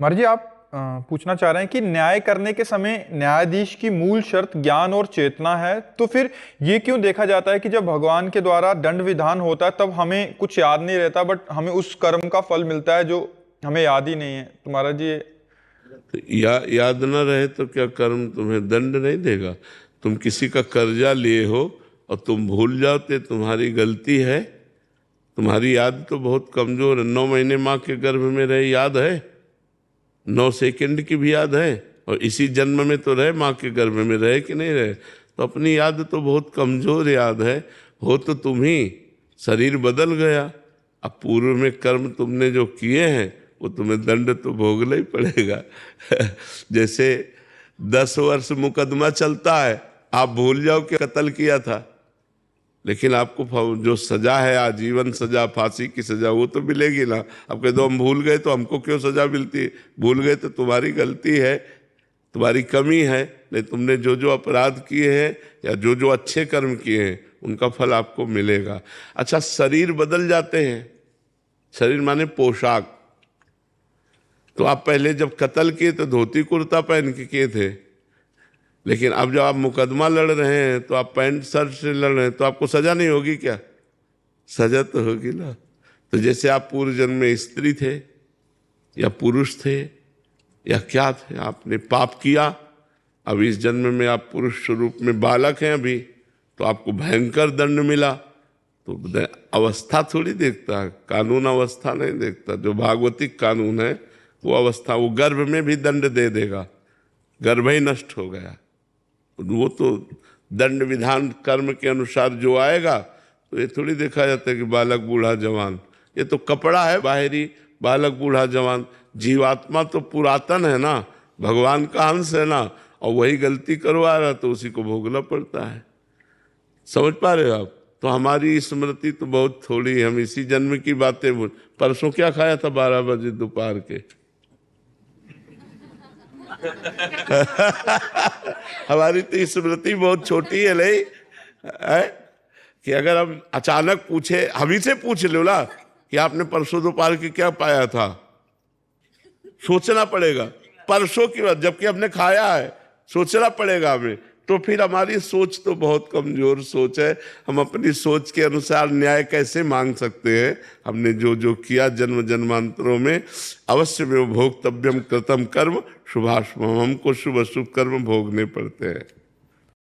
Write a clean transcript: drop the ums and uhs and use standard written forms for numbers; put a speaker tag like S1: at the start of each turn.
S1: मर्जी आप पूछना चाह रहे हैं कि न्याय करने के समय न्यायाधीश की मूल शर्त ज्ञान और चेतना है, तो फिर ये क्यों देखा जाता है कि जब भगवान के द्वारा दंड विधान होता है तब हमें कुछ याद नहीं रहता, बट हमें उस कर्म का फल मिलता है जो हमें याद ही नहीं है? तो महाराज जी
S2: तो याद न रहे तो क्या कर्म तुम्हें दंड नहीं देगा? तुम किसी का कर्जा लिए हो और तुम भूल जाओ तो तुम्हारी गलती है। तुम्हारी याद तो बहुत कमजोर है। 9 महीने माँ के गर्भ में रहे, याद है? 9 सेकंड की भी याद है? और इसी जन्म में तो रहे, माँ के गर्भ में रहे कि नहीं रहे? तो अपनी याद तो बहुत कमजोर याद है। हो तो तुम ही, शरीर बदल गया। अब पूर्व में कर्म तुमने जो किए हैं वो तुम्हें दंड तो भोगना ही पड़ेगा। जैसे 10 वर्ष मुकदमा चलता है, आप भूल जाओ कि कत्ल किया था, लेकिन आपको जो सजा है, आजीवन सजा, फांसी की सजा, वो तो मिलेगी ना। अब कह दो हम भूल गए तो हमको क्यों सजा मिलती है? भूल गए तो तुम्हारी गलती है, तुम्हारी कमी है। नहीं, तुमने जो जो अपराध किए हैं या जो जो अच्छे कर्म किए हैं उनका फल आपको मिलेगा। अच्छा, शरीर बदल जाते हैं। शरीर माने पोशाक। तो आप पहले जब कत्ल किए तो धोती कुर्ता पहन के किए थे, लेकिन अब जब आप मुकदमा लड़ रहे हैं तो आप पैंट शर्ट से लड़ रहे हैं, तो आपको सजा नहीं होगी क्या? सजा तो होगी ना। तो जैसे आप पूर्व जन्म में स्त्री थे या पुरुष थे या क्या थे, आपने पाप किया, अब इस जन्म में आप पुरुष स्वरूप में बालक हैं अभी, तो आपको भयंकर दंड मिला। तो अवस्था थोड़ी देखता है, कानून अवस्था नहीं देखता। जो भागवतिक कानून है वो अवस्था, वो गर्भ में भी दंड दे देगा। गर्भ ही नष्ट हो गया, वो तो दंड विधान कर्म के अनुसार जो आएगा। तो ये थोड़ी देखा जाता है कि बालक बूढ़ा जवान, ये तो कपड़ा है बाहरी। बालक बूढ़ा जवान, जीवात्मा तो पुरातन है ना, भगवान का अंश है ना, और वही गलती करवा रहा तो उसी को भोगना पड़ता है। समझ पा रहे हो आप? तो हमारी स्मृति तो बहुत थोड़ी, हम इसी जन्म की बातें परसों क्या खाया था 12 बजे दोपहर के? हमारी तो स्मृति बहुत छोटी है, नहीं है? कि अगर हम अचानक पूछे, हम ही से पूछ लो ना कि आपने परसों दोपहर के क्या पाया था, सोचना पड़ेगा। परसों की बात, जबकि हमने खाया है, सोचना पड़ेगा हमें। तो फिर हमारी सोच तो बहुत कमजोर सोच है। हम अपनी सोच के अनुसार न्याय कैसे मांग सकते हैं? हमने जो जो किया जन्म जन्मांतरों में, अवश्य में भोक्तव्यम कृतम कर्म शुभाशुभम, हमको शुभ अशुभ कर्म भोगने पड़ते हैं।